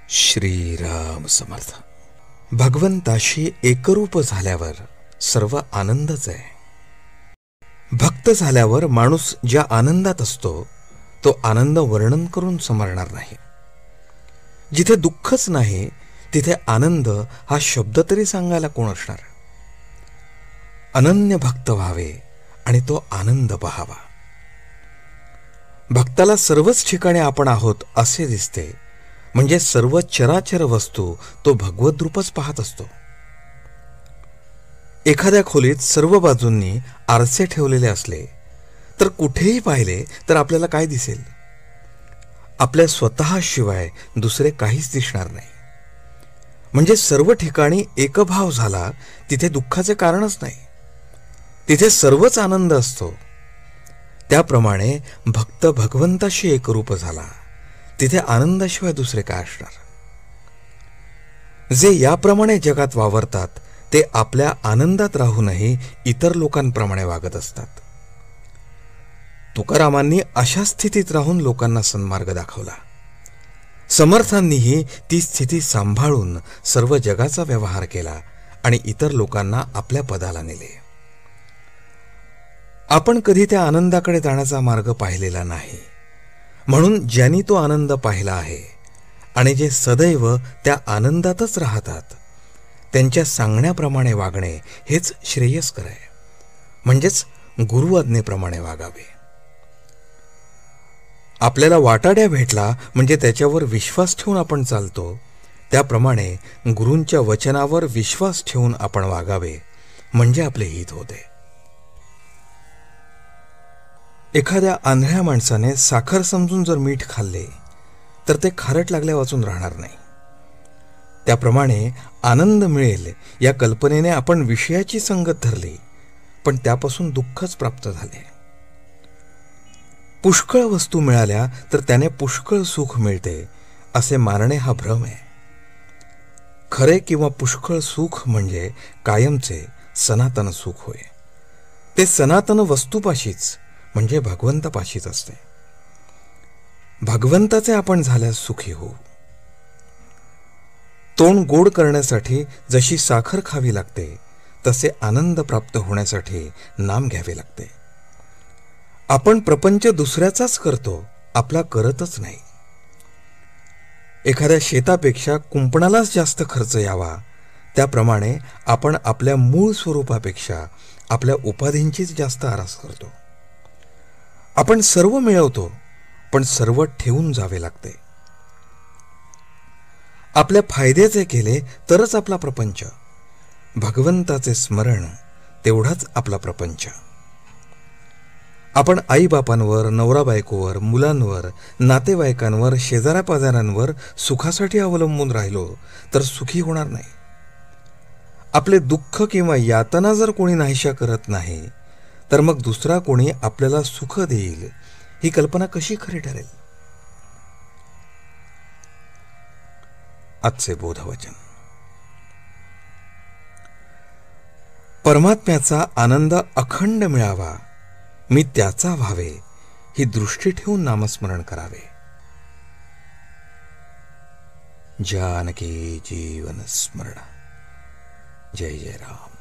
श्रीराम समर्थ. भगवंताशी एकरूप झाल्यावर सर्व आनंदच आहे. भक्त झाल्यावर माणूस ज्या आनंदात असतो तो आनंद वर्णन करून समरणार नाही. जिथे दुःखच नाही तिथे आनंद हा शब्द तरी सांगायला कोण असणार. अनन्य भक्त व्हावे आणि तो आनंद पहावा. भक्ताला सर्वच ठिकाणी आपण आहोत असे दिसते, म्हणजे सर्व चराचर वस्तू तो भगवत रूपच पाहत असतो. एखाद्या खोलीत सर्व बाजूंनी आरसे ठेवलेले असले तर कुठेही पाहिले तर आपल्याला काय दिसेल? आपल्या स्वतःशिवाय दुसरे काहीच दिसणार नाही. म्हणजे सर्व ठिकाणी एकभाव झाला तिथे दुःखाचे कारणच नाही, तिथे सर्वच आनंद असतो. त्याप्रमाणे भक्त भगवंताशी एकरूप झाला तिथे आनंदाशिवाय दुसरे काय असणार? जे याप्रमाणे जगात वावरतात ते आपल्या आनंदात राहूनही इतर लोकांप्रमाणे वागत असतात. तुकारामांनी अशा स्थितीत राहून लोकांना सन्मार्ग दाखवला. समर्थांनीही ती स्थिती सांभाळून सर्व जगाचा व्यवहार केला आणि इतर लोकांना आपल्या पदाला नेले. आपण कधी त्या आनंदाकडे जाण्याचा मार्ग पाहिलेला नाही, म्हणून ज्यांनी तो आनंद पाहिला आहे आणि जे सदैव त्या आनंदातच राहतात त्यांच्या सांगण्याप्रमाणे वागणे हेच श्रेयस्कर आहे. म्हणजेच गुरुआज्ञेप्रमाणे वागावे. आपल्याला वाटाड्या भेटला म्हणजे त्याच्यावर विश्वास ठेवून आपण चालतो, त्याप्रमाणे गुरूंच्या वचनावर विश्वास ठेवून आपण वागावे म्हणजे आपले हित होते. एखाद्या आंधळ्या माणसाने साखर समजून जर मीठ खाल्ले तर ते खारट लागल्या वाचून राहणार नाही. त्याप्रमाणे आनंद मिळेल या कल्पनेने आपण विषयाची संगत धरली पण त्यापासून दुःखच प्राप्त झाले. पुष्कळ वस्तू मिळाल्या तर त्याने पुष्कळ सुख मिळते असे मानणे हा भ्रम आहे. खरे किंवा पुष्कळ सुख म्हणजे कायमचे सनातन सुख होय. ते सनातन वस्तूपाशीच म्हणजे भगवंतापाशीच असते. भगवंताचे आपण झाल्यास सुखी होऊ. तोंड गोड करण्यासाठी जशी साखर खावी लागते तसे आनंद प्राप्त होण्यासाठी नाम घ्यावे लागते. आपण प्रपंच दुसऱ्याचाच करतो, आपला करतच नाही. एखाद्या शेतापेक्षा कुंपणालाच जास्त खर्च यावा त्याप्रमाणे आपण आपल्या मूळ स्वरूपापेक्षा आपल्या उपाधींचीच जास्त आरास करतो. आपण सर्व मिळवतो पण सर्व ठेवून जावे लागते. आपल्या फायद्याचे केले तरच आपला प्रपंच. भगवंताचे स्मरण तेवढाच आपला प्रपंच. आपण आईबापांवर, नवरा बायकोवर, मुलांवर, नातेवाईकांवर, शेजाऱ्यापाजाऱ्यांवर सुखासाठी अवलंबून राहिलो तर सुखी होणार नाही. आपले दुःख किंवा यातना जर कोणी नाहीशा करत नाही तर मग दुसरा कोणी आपल्याला सुख देईल ही कल्पना कशी खरी ठरेल? आजचे बोधवचन. परमात्म्याचा आनंद अखंड मिळावा, मी त्याचा व्हावे ही दृष्टी ठेवून नामस्मरण करावे. जानकी जीवन स्मरण. जय जय राम.